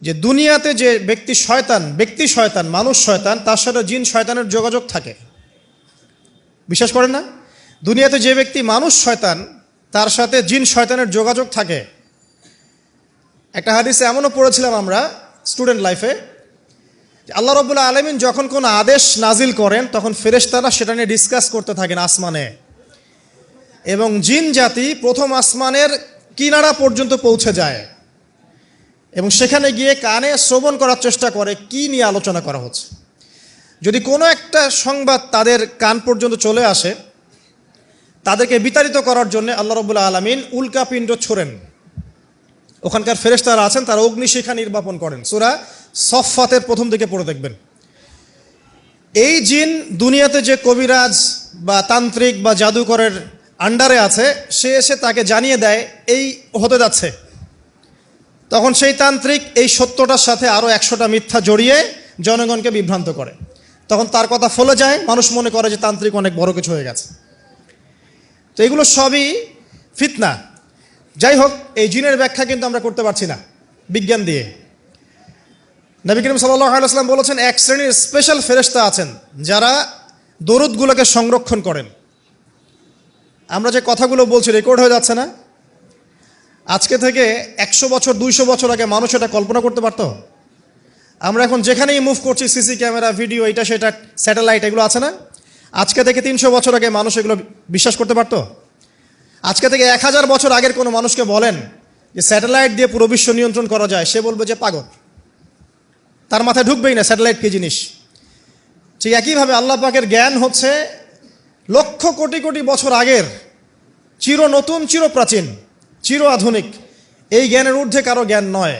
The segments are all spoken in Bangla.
যে দুনিয়াতে যে ব্যক্তি শয়তান মানুষ শয়তান, তার সাথে জিন শয়তানের যোগাযোগ থাকে। বিশ্বাস করেন না? দুনিয়াতে যে ব্যক্তি মানুষ শয়তান, তার সাথে জিন শয়তানের যোগাযোগ থাকে। একটা হাদিসে এমনও পড়েছিলাম আমরা স্টুডেন্ট লাইফে, আল্লাহ রাব্বুল আলামিন যখন কোনো আদেশ নাজিল করেন তখন ফেরেশতারা সেটা নিয়ে ডিসকাস করতে থাকেন আসমানে, এবং জিন জাতি প্রথম আসমানের কিনারা পর্যন্ত পৌঁছে যায় এবং সেখানে গিয়ে কানে শ্রবণ করার চেষ্টা করে কি নিয়ে আলোচনা করা হচ্ছে। যদি কোনো একটা সংবাদ তাদের কান পর্যন্ত চলে আসে, তাদেরকে বিতাড়িত করার জন্য আল্লাহ রাব্বুল আলামিন উল্কাপিণ্ড ছোড়েন। ওখানকার ফেরেশতারা আছেন, তারা অগ্নিশিখা নির্বাপন করেন। সূরা সফফাতের প্রথম দিকে পড়ে দেখবেন। এই জিন দুনিয়াতে যে কবিরাজ বা তান্ত্রিক বা জাদুকরের আন্ডারে আছে, সে এসে তাকে জানিয়ে দেয় এই হতে যাচ্ছে। তখন সেই তান্ত্রিক এই সত্যটার সাথে আরও 100টা মিথ্যা জড়িয়ে জনগণকে বিভ্রান্ত করে। তখন তার কথা ফলে যায়, মানুষ মনে করে যে তান্ত্রিক অনেক বড় কিছু হয়ে গেছে। তো এগুলো সবই ফিতনা। যাই হোক, এই জিনের ব্যাখ্যা কিন্তু আমরা করতে পারছি না বিজ্ঞান দিয়ে। নবী করিম সাল্লাল্লাহু আলাইহি ওয়াসাল্লাম বলেছেন, এক শ্রেণীর স্পেশাল ফেরেশতা আছেন যারা দরুদগুলোকে সংরক্ষণ করেন। আমরা যে কথাগুলো বলছি রেকর্ড হয়ে যাচ্ছে না? আজকে থেকে 100 বছর 200 বছর আগে মানুষ এটা কল্পনা করতে পারত? আমরা এখন যেখানেই মুভ করছি, সিসি ক্যামেরা, ভিডিও, এটা সেটা, স্যাটেলাইট, এগুলো আছে না? আজকে থেকে 300 বছর আগে মানুষ এগুলো বিশ্বাস করতে পারত? আজকে থেকে 1000 বছর আগের কোনো মানুষকে বলেন যে স্যাটেলাইট দিয়ে পুরো বিশ্ব নিয়ন্ত্রণ করা যায়, সে বলবে যে পাগল, তার মাথায় ঢুকবেই না স্যাটেলাইট কী জিনিস। ঠিক একইভাবে আল্লাহ পাকের জ্ঞান হচ্ছে লক্ষ কোটি কোটি বছর আগের, চির নতুন, চির প্রাচীন, চির আধুনিক। এই জ্ঞানের ঊর্ধ্বে কারো জ্ঞান নয়।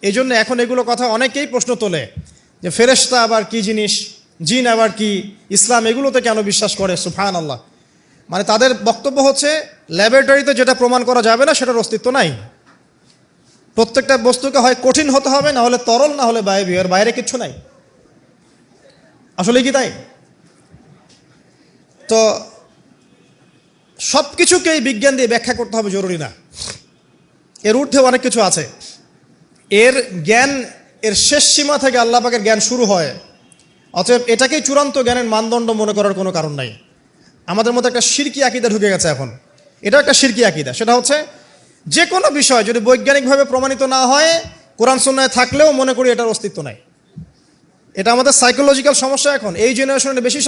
এই জন্য এখন এগুলো কথা অনেকেই প্রশ্ন তোলে যে ফেরেশতা আবার কি জিনিস, জিন আবার কি, ইসলাম এগুলোতে কেন বিশ্বাস করে? সুবহানাল্লাহ। মানে তাদের বক্তব্য হচ্ছে ল্যাবরেটরিতে যেটা প্রমাণ করা যাবে না সেটার অস্তিত্ব নাই। প্রত্যেকটা বস্তুকে হয় কঠিন হতে হবে, না হলে তরল, না হলে বায়বীয়, এর বাইরে কিচ্ছু নাই। আসলে কি তাই? তো সব কিছুকেই বিজ্ঞান দিয়ে ব্যাখ্যা করতে হবে জরুরি না, এর ঊর্ধ্বে অনেক কিছু আছে। এর জ্ঞান, এর শেষ সীমা থেকে আল্লাহ পাকের জ্ঞান শুরু হয়। অতএব এটাকেই চূড়ান্ত জ্ঞানের মানদণ্ড মনে করার কোনো কারণ নাই। আমাদের মধ্যে একটা শিরকি আকীদা ঢুকে গেছে এখন। এটা একটা শিরকি আকীদা। সেটা হচ্ছে যে কোনো বিষয় যদি বৈজ্ঞানিকভাবে প্রমাণিত না হয়, কোরআন সুন্নাহয় থাকলেও মনে করি এটার অস্তিত্ব নাই। এটা আমাদের সাইকোলজিক্যাল সমস্যা এখন এই জেনারেশনে বেশি।